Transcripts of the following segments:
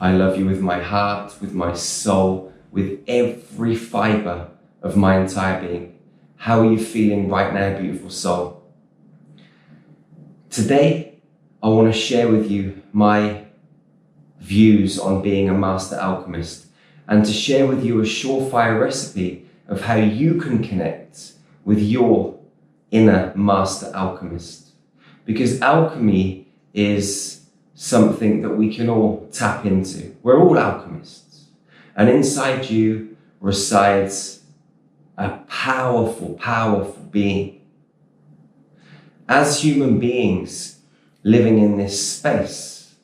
I love you with my heart, with my soul, with every fiber of my entire being. How are you feeling right now, beautiful soul? Today, I want to share with you my views on being a master alchemist and to share with you a surefire recipe of how you can connect with your inner master alchemist. Because alchemy is something that we can all tap into. We're all alchemists. And inside you resides a powerful, powerful being. As human beings living in this space,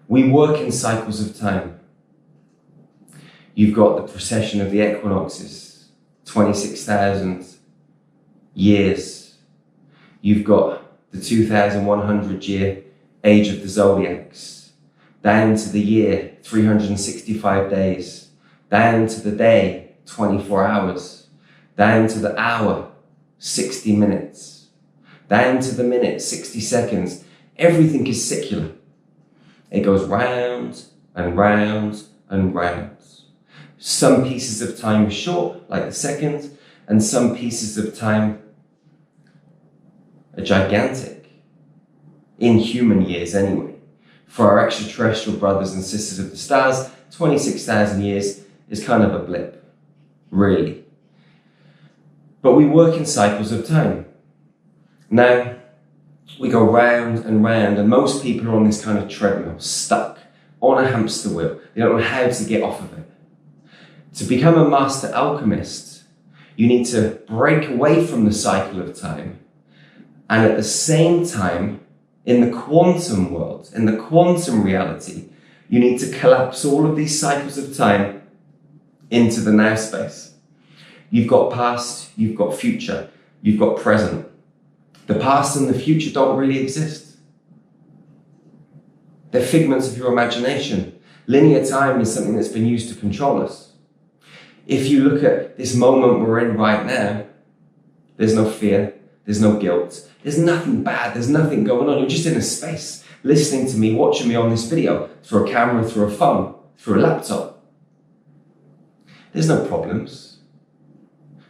we work in cycles of time. You've got the precession of the equinoxes, 26,000 years. You've got the 2,100 year age of the zodiacs, down to the year, 365 days, down to the day, 24 hours, down to the hour, 60 minutes, down to the minute, 60 seconds. Everything is secular. It goes round and round and round. Some pieces of time are short, like the second, and some pieces of time are gigantic, in human years anyway. For our extraterrestrial brothers and sisters of the stars, 26,000 years is kind of a blip, really. But we work in cycles of time. Now, we go round and round, and most people are on this kind of treadmill, stuck on a hamster wheel. They don't know how to get off of it. To become a master alchemist, you need to break away from the cycle of time, and at the same time, in the quantum world, in the quantum reality, you need to collapse all of these cycles of time into the now space. You've got past, you've got future, you've got present. The past and the future don't really exist. They're figments of your imagination. Linear time is something that's been used to control us. If you look at this moment we're in right now, there's no fear, there's no guilt, there's nothing bad, there's nothing going on. You're just in a space, listening to me, watching me on this video, through a camera, through a phone, through a laptop. There's no problems.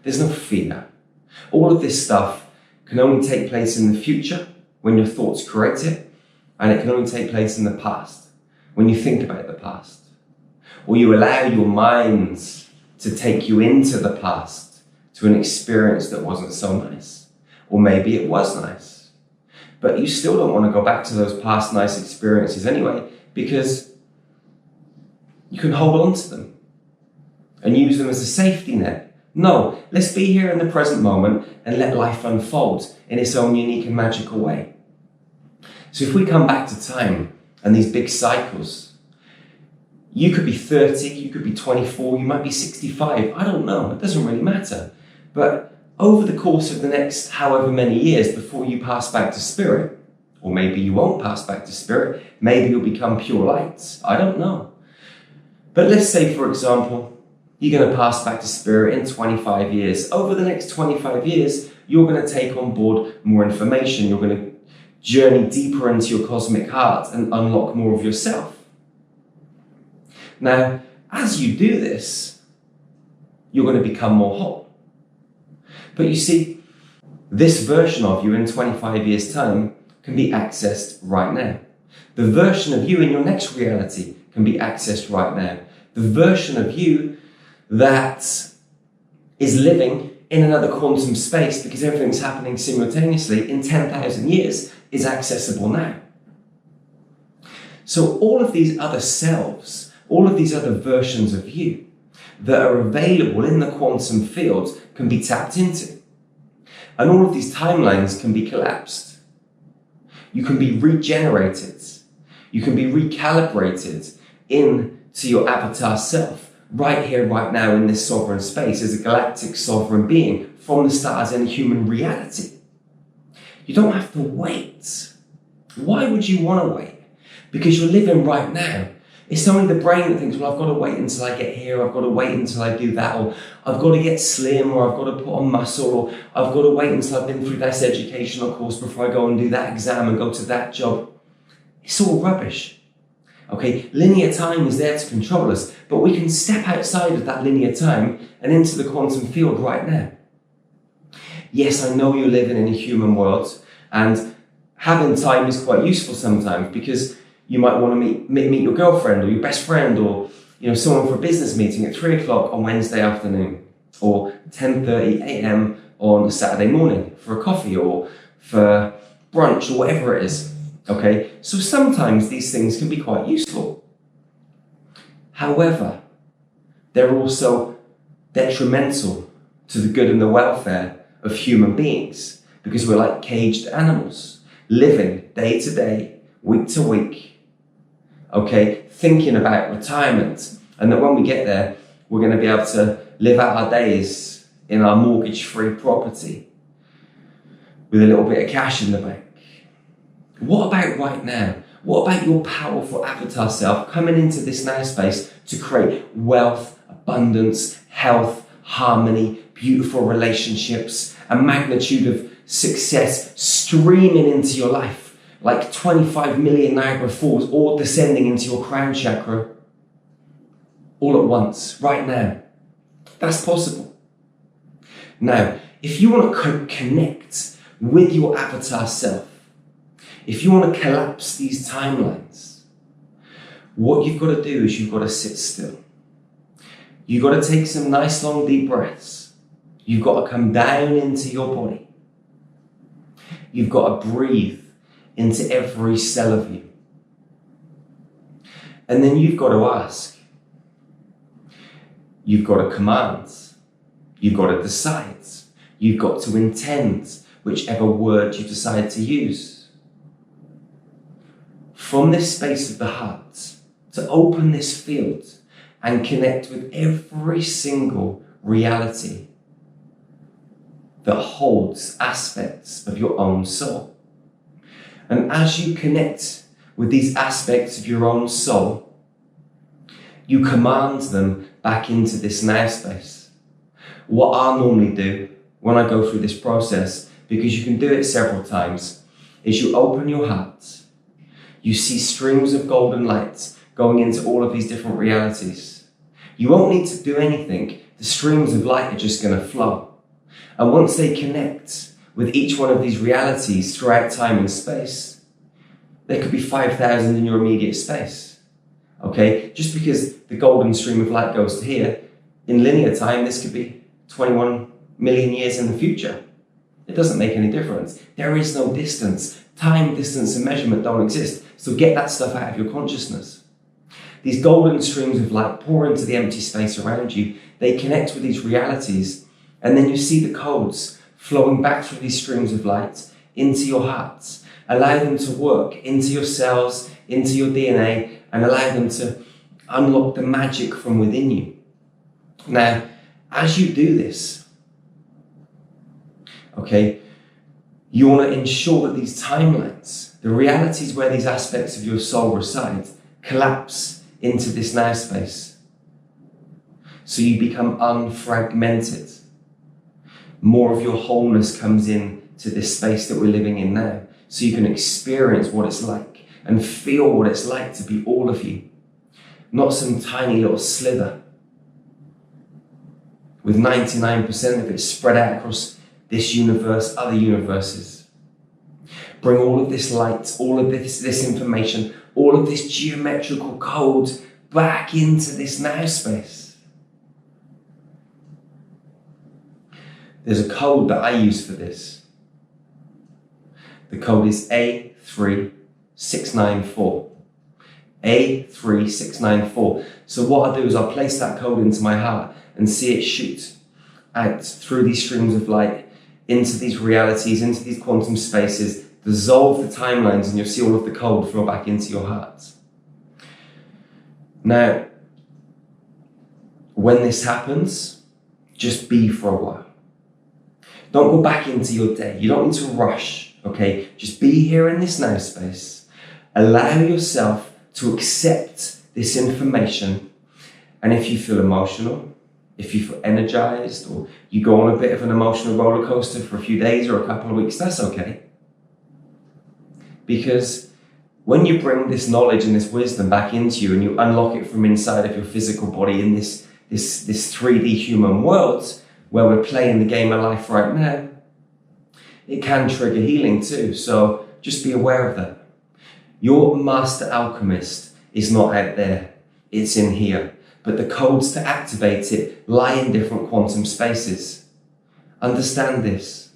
There's no fear. All of this stuff can only take place in the future when your thoughts create it, and it can only take place in the past when you think about the past, or you allow your minds to take you into the past to an experience that wasn't so nice. Or maybe it was nice, but you still don't want to go back to those past nice experiences anyway, because you can hold on to them and use them as a safety net. No, let's be here in the present moment and let life unfold in its own unique and magical way. So if we come back to time and these big cycles, you could be 30, you could be 24, you might be 65, I don't know, it doesn't really matter. But over the course of the next however many years before you pass back to spirit, or maybe you won't pass back to spirit, maybe you'll become pure light, I don't know. But let's say, for example, you're going to pass back to spirit in 25 years. Over the next 25 years, you're going to take on board more information. You're going to journey deeper into your cosmic heart and unlock more of yourself. Now, as you do this, you're going to become more whole. But you see, this version of you in 25 years' time can be accessed right now. The version of you in your next reality can be accessed right now. The version of you that is living in another quantum space, because everything's happening simultaneously in 10,000 years, is accessible now. So all of these other selves, all of these other versions of you that are available in the quantum field can be tapped into. And all of these timelines can be collapsed. You can be regenerated. You can be recalibrated into your avatar self, right here, right now, in this sovereign space, as a galactic sovereign being from the stars in human reality. You don't have to wait. Why would you want to wait? Because you're living right now. It's only the brain that thinks, well, I've got to wait until I get here, I've got to wait until I do that, or I've got to get slim, or I've got to put on muscle, or I've got to wait until I've been through this educational course before I go and do that exam and go to that job. It's all rubbish. Okay, linear time is there to control us, but we can step outside of that linear time and into the quantum field right now. Yes, I know you're living in a human world, and having time is quite useful sometimes because you might want to meet your girlfriend or your best friend, or someone for a business meeting at 3 o'clock on Wednesday afternoon, or 10:30 a.m. on a Saturday morning for a coffee or for brunch or whatever it is. Okay, so sometimes these things can be quite useful. However, they're also detrimental to the good and the welfare of human beings, because we're like caged animals, living day to day, week to week, okay, thinking about retirement, and that when we get there, we're going to be able to live out our days in our mortgage-free property with a little bit of cash in the bank. What about right now? What about your powerful avatar self coming into this now space to create wealth, abundance, health, harmony, beautiful relationships, a magnitude of success streaming into your life, like 25 million Niagara Falls, all descending into your crown chakra, all at once, right now? That's possible. Now, if you want to connect with your avatar self, if you want to collapse these timelines, what you've got to do is you've got to sit still. You've got to take some nice long deep breaths. You've got to come down into your body. You've got to breathe into every cell of you. And then you've got to ask. You've got to command. You've got to decide. You've got to intend whichever word you decide to use. From this space of the heart, to open this field and connect with every single reality that holds aspects of your own soul. And as you connect with these aspects of your own soul, you command them back into this now space. What I normally do when I go through this process, because you can do it several times, is you open your heart. You see streams of golden light going into all of these different realities. You won't need to do anything. The streams of light are just going to flow. And once they connect with each one of these realities throughout time and space, there could be 5,000 in your immediate space. Okay? Just because the golden stream of light goes to here, in linear time, this could be 21 million years in the future. It doesn't make any difference. There is no distance. Time, distance, and measurement don't exist. So get that stuff out of your consciousness. These golden streams of light pour into the empty space around you. They connect with these realities, and then you see the codes flowing back through these streams of light into your heart. Allow them to work into your cells, into your DNA, and allow them to unlock the magic from within you. Now, as you do this, okay, you want to ensure that these timelines, the realities where these aspects of your soul reside, collapse into this now space. So you become unfragmented. More of your wholeness comes in to this space that we're living in now. So you can experience what it's like and feel what it's like to be all of you. Not some tiny little slither with 99% of it spread out across this universe, other universes. Bring all of this light, all of this information, all of this geometrical code back into this now space. There's a code that I use for this. The code is A3694. A3694. So what I do is I place that code into my heart and see it shoot out through these streams of light into these realities, into these quantum spaces, dissolve the timelines, and you'll see all of the code flow back into your heart. Now, when this happens, just be for a while. Don't go back into your day. You don't need to rush, okay? Just be here in this now space. Allow yourself to accept this information. And if you feel emotional, if you feel energized, or you go on a bit of an emotional roller coaster for a few days or a couple of weeks, that's okay. Because When you bring this knowledge and this wisdom back into you and you unlock it from inside of your physical body in this 3D human world where we're playing the game of life right now, it can trigger healing too. So just be aware of that. Your master alchemist is not out there, it's in here. But the codes to activate it lie in different quantum spaces. Understand this.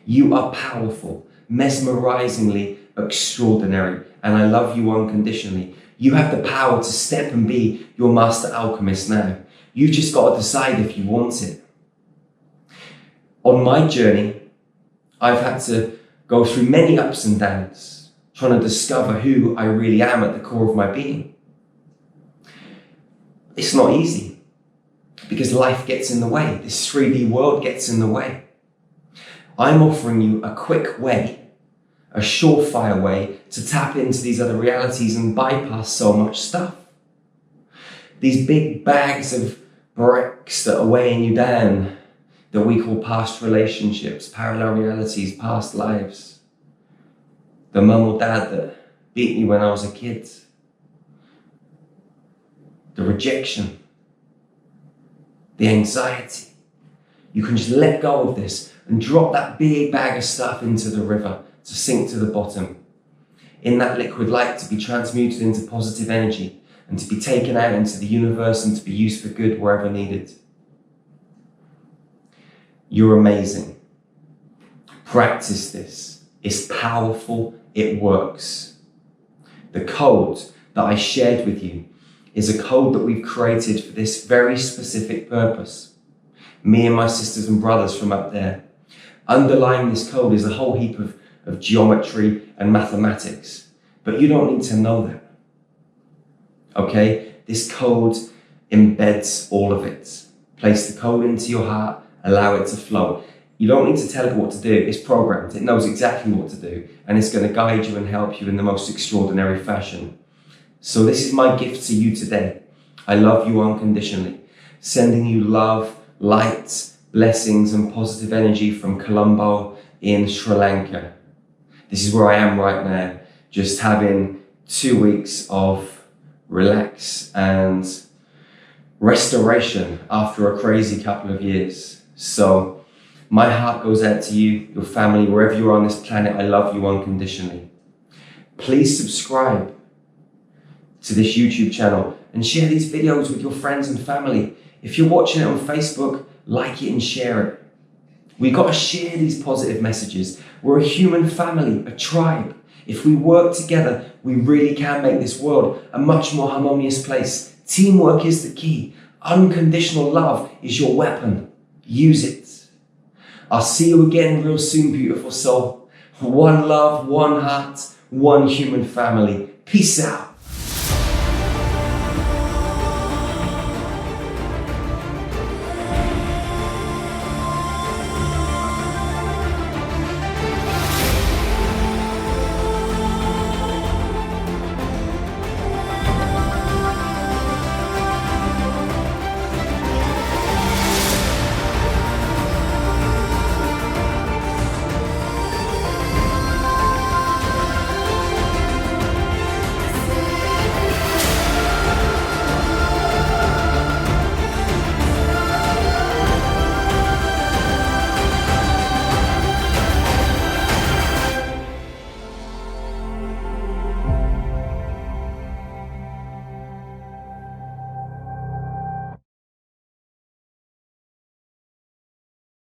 You are powerful, mesmerizingly extraordinary, and I love you unconditionally. You have the power to step and be your master alchemist now. You've just got to decide if you want it. On my journey, I've had to go through many ups and downs, trying to discover who I really am at the core of my being. It's not easy because life gets in the way. This 3D world gets in the way. I'm offering you a quick way, a surefire way to tap into these other realities and bypass so much stuff. These big bags of bricks that are weighing you down, that we call past relationships, parallel realities, past lives. The mum or dad that beat me when I was a kid. The rejection, the anxiety. You can just let go of this and drop that big bag of stuff into the river to sink to the bottom. In that liquid light to be transmuted into positive energy and to be taken out into the universe and to be used for good wherever needed. You're amazing. Practice this. It's powerful. It works. The code that I shared with you is a code that we've created for this very specific purpose. Me and my sisters and brothers from up there. Underlying this code is a whole heap of geometry and mathematics. But you don't need to know that. Okay? This code embeds all of it. Place the code into your heart, allow it to flow. You don't need to tell it what to do. It's programmed. It knows exactly what to do. And it's going to guide you and help you in the most extraordinary fashion. So this is my gift to you today. I love you unconditionally. Sending you love, light, blessings and positive energy from Colombo in Sri Lanka. This is where I am right now, just having 2 weeks of relax and restoration after a crazy couple of years. So my heart goes out to you, your family, wherever you are on this planet. I love you unconditionally. Please subscribe to this YouTube channel and share these videos with your friends and family. If you're watching it on Facebook, like it and share it. We've got to share these positive messages. We're a human family, a tribe. If we work together, we really can make this world a much more harmonious place. Teamwork is the key. Unconditional love is your weapon. Use it. I'll see you again real soon, beautiful soul. One love, one heart, one human family. Peace out.